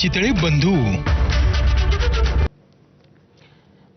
चितळे बंधू।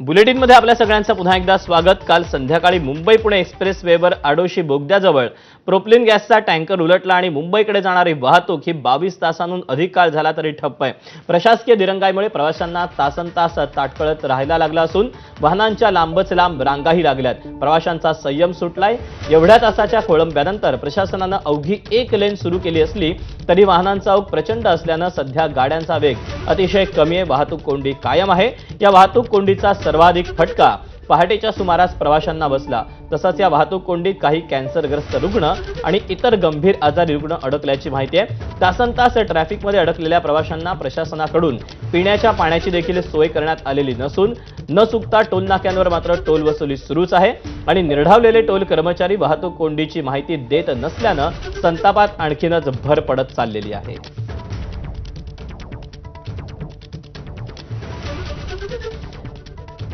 बुलेटिन मध्ये आपल्या सगळ्यांचं पुन्हा एकदा स्वागत। काल संध्याकाळी मुंबई पुणे एक्सप्रेस वेवर आडोशी बोगद्याजवळ प्रोपलिन गॅसचा टँकर उलटला आणि मुंबईकडे जाणारी वाहतूक ही 22 तासांहून अधिक काळ झाला तरी ठप्प आहे। प्रशासकीय दिरंगाईमुळे प्रवाशांना तासनतास ताटकळत राहायला लागला असून वाहनांच्या लांबच लांब रांगाही लागल्यात। प्रवाशांचा संयम सुटलाय। एवढ्या तासाच्या खोळंब्यानंतर प्रशासनानं अवघी एक लेन सुरू केली असली तरी वाहनांचा ओघ प्रचंड असल्यानं सध्या गाड्यांचा वेग अतिशय कमी आहे। वाहतूक कोंडी कायम आहे। या वाहतूक कोंडीचा सर्वाधिक फटका पहाटेच्या सुमारास प्रवाशांना बसला। तसंच या वाहतूक कोंडीत काही कॅन्सरग्रस्त रुग्ण आणि इतर गंभीर आजारी रुग्ण अडकल्याची माहिती आहे। तासनतास ट्रॅफिकमध्ये अडकलेल्या प्रवाशांना प्रशासनाकडून पिण्याच्या पाण्याची देखील सोय करण्यात आलेली नसून न चुकता टोल नाक्यांवर मात्र टोल वसुली सुरूच आहे आणि निर्ढावलेले टोल कर्मचारी वाहतूक कोंडीची माहिती देत नसल्यानं संतापात आणखीनच भर पडत चाललेली आहे।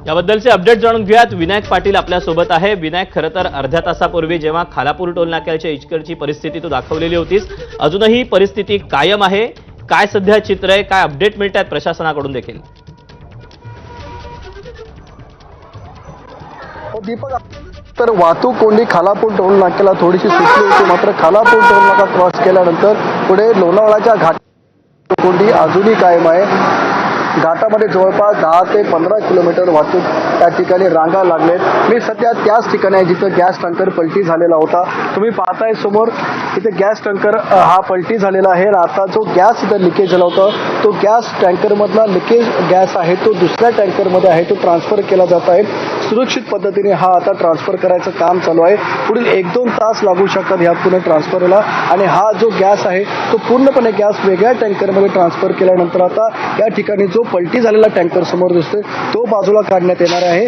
याबद्दलचे अपडेट जाणून घेऊयात। विनायक पाटील आपल्या सोबत आहे। विनायक, खरं तर अर्ध्या तासापूर्वी जेव्हा खालापूर टोल नाक्याच्या इचकडची परिस्थिती तू दाखवलेली होतीस, अजूनही परिस्थिती कायम आहे। काय सध्या चित्र आहे, काय अपडेट मिळतात प्रशासनाकडून देखील? दीपक, तर वाहतूक कोंडी खालापूर टोल नाक्याला थोडीशी सुटली होती, मात्र खालापूर टोल नाका क्रॉस केल्यानंतर पुढे लोणावळ्याच्या घाट कोंडी अजूनही कायम आहे। घाटामध्ये जवळपास 10 ते 15 किलोमीटर वाहतूक त्या ठिकाणी रांगा लागलेत। मी सध्या त्याच ठिकाणी आहे जिथं गॅस टँकर पलटी झालेला होता। तुम्ही पाहताय समोर इथे गॅस टँकर हा पलटी झालेला आहे। आता जो गॅस इथं लिकेज झाला होता तो गॅस टँकरमधला लिकेज गॅस आहे तो दुसऱ्या टँकरमध्ये आहे, तो ट्रान्सफर केला जात आहे। सुरक्षित पद्धतीने हा आता ट्रान्सफर करायचं काम चालू आहे। पुढील 1-2 तास लागू शकतात ह्या पुन्हा ट्रान्सफरला आणि हा जो गॅस आहे तो पूर्णपणे गॅस वेगळ्या टँकरमध्ये ट्रान्सफर केल्यानंतर आता या ठिकाणी जो पलटी झालेला टँकर समोर दिसतोय तो बाजूला काढण्यात येणार आहे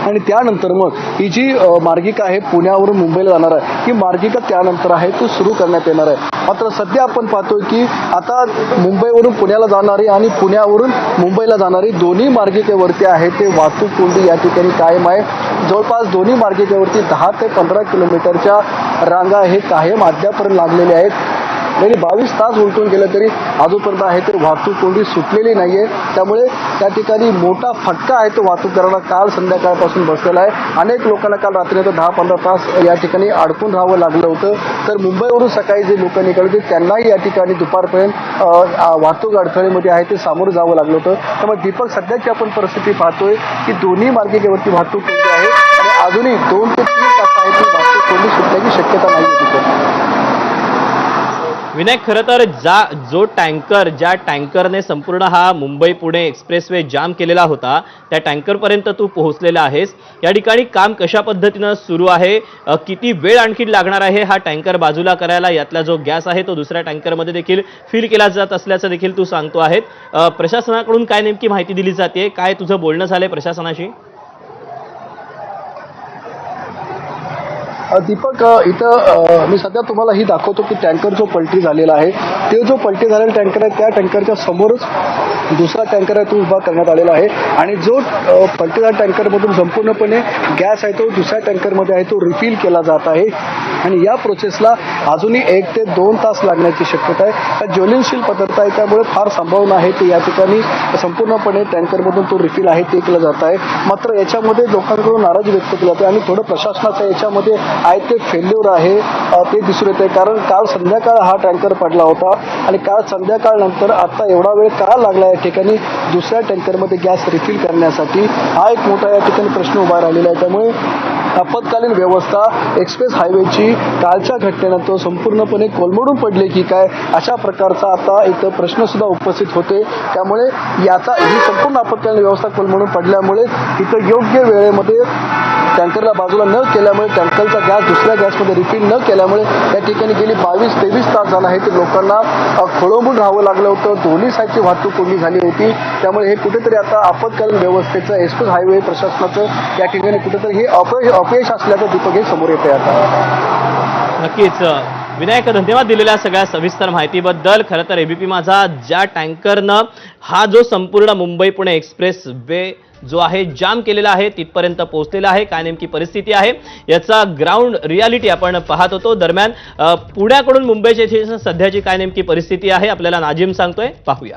आणि त्यानंतर मग ही जी मार्गिका आहे पुण्यावरून मुंबईला जाणार आहे ही मार्गिका त्यानंतर आहे ती सुरू करण्यात येणार आहे। मात्र सध्या आपण पाहतोय की आता मुंबईवरून पुण्याला जाणारी आणि पुण्यावरून मुंबईला जाणारी दोन्ही मार्गिकेवरती आहे ते वाहतूक कोंडी या ठिकाणी कायम आहे। जवळपास दोन्ही मार्गिकेवरती 10 ते 15 किलोमीटरच्या रांगा हे कायम अद्यापर्यंत लागलेले आहेत। जरी 22 तास उलटून गेलं तरी अजूनपर्यंत आहे तर वाहतूक कोंडी सुटलेली नाहीये। त्यामुळे त्या ठिकाणी मोठा फटका आहे तो वाहतूकदारांना काल संध्याकाळपासून बसलेला आहे। अनेक लोकांना काल रात्री 10-15 तास या ठिकाणी अडकून राहावं लागलं होतं। तर मुंबईवरून सकाळी जे लोक निघाले त्यांनाही या ठिकाणी दुपारपर्यंत वाहतूक अडथळेमध्ये आहे ते सामोरं जावं लागलं होतं। त्यामुळे दीपक, सध्याची आपण परिस्थिती पाहतोय की दोन्ही मार्गिकेवरती वाहतूक कोंडी आहे आणि अजूनही 2 ते 3 तास आहे ती वाहतूक कोंडी सुटण्याची शक्यता नाही आहे। विनायक, खरं तर जो टँकर ज्या टँकरने संपूर्ण हा मुंबई पुणे एक्सप्रेसवे जाम केलेला होता त्या टँकरपर्यंत तू पोहोचलेला आहेस। या ठिकाणी काम कशा पद्धतीनं सुरू आहे, किती वेळ आणखी लागणार आहे हा टँकर बाजूला करायला? यातला जो गॅस आहे तो दुसऱ्या टँकरमध्ये देखील फिल केला जात असल्याचं देखील तू सांगतो आहेत। प्रशासनाकडून काय नेमकी माहिती दिली जाते, काय तुझं बोलणं झालंय प्रशासनाशी? दीपक, इथं मी सध्या तुम्हाला ही दाखवतो की टँकर जो पलटी झालेला आहे ते जो पलटी झालेला टँकर आहे त्या टँकरच्या समोरच दुसरा टँकर आहे तो उभा करण्यात आलेला आहे आणि जो पलटी झालेल्या टँकरमधून संपूर्णपणे गॅस आहे तो दुसऱ्या टँकरमध्ये आहे तो रिफिल केला जात आहे आणि या प्रोसेसला अजूनही 1 ते 2 तास लागण्याची शक्यता आहे। ज्वलनशील पदार्थ आहे त्यामुळे फार संभावना आहे की या ठिकाणी संपूर्णपणे टँकरमधून तो रिफिल आहे ते केलं जात आहे। मात्र याच्यामध्ये लोकांकडून नाराजी व्यक्त केली जाते आणि थोडं प्रशासनाचं याच्यामध्ये आहे ते फेल्युअर आहे ते दिसून येते। कारण काल संध्याकाळ हा टँकर पडला होता आणि काल संध्याकाळ नंतर आता एवढा वेळ का लागला या ठिकाणी दुसऱ्या टँकरमध्ये गॅस रिफिल करण्यासाठी, हा एक मोठा या ठिकाणी प्रश्न उभा राहिलेला आहे। त्यामुळे आपत्कालीन व्यवस्था एक्सप्रेस हायवेची कालच्या घटनेनंतर संपूर्णपणे कोलमडून पडले की काय, अशा प्रकारचा आता इथं प्रश्नसुद्धा उपस्थित होते। त्यामुळे याचा ही संपूर्ण आपत्कालीन व्यवस्था कोलमडून पडल्यामुळे इथं योग्य वेळेमध्ये टँकरला बाजूला न केल्यामुळे टँकरचा गॅस दुसऱ्या गॅसमध्ये रिफिल न केल्यामुळे या ठिकाणी गेली 22-23 तास झाला आहे ते लोकांना खोळंबून राहावं लागलं होतं। दोन्ही साईडची वाहतूक कोंडी झाली होती। त्यामुळे हे कुठेतरी आता आपत्कालीन व्यवस्थेचं एक्सप्रेस हायवे प्रशासनाचं या ठिकाणी कुठेतरी हे अपयश असल्याचं दीपक हे समोर येते आता। नक्कीच विनायक, धन्यवाद दिलेल्या सगळ्या सविस्तर माहितीबद्दल। खरं तर एबीपी माझा ज्या टँकरनं हा जो संपूर्ण मुंबई पुणे एक्सप्रेस वे जो आहे जाम केलेला आहे तिथपर्यंत पोहोचलेला आहे, काय नेमकी परिस्थिती आहे याचा ग्राउंड रियालिटी आपण पाहत होतो। दरम्यान पुण्याकडून मुंबईच्या सध्याची काय नेमकी परिस्थिती आहे आपल्याला नाजिम सांगतोय, पाहूया।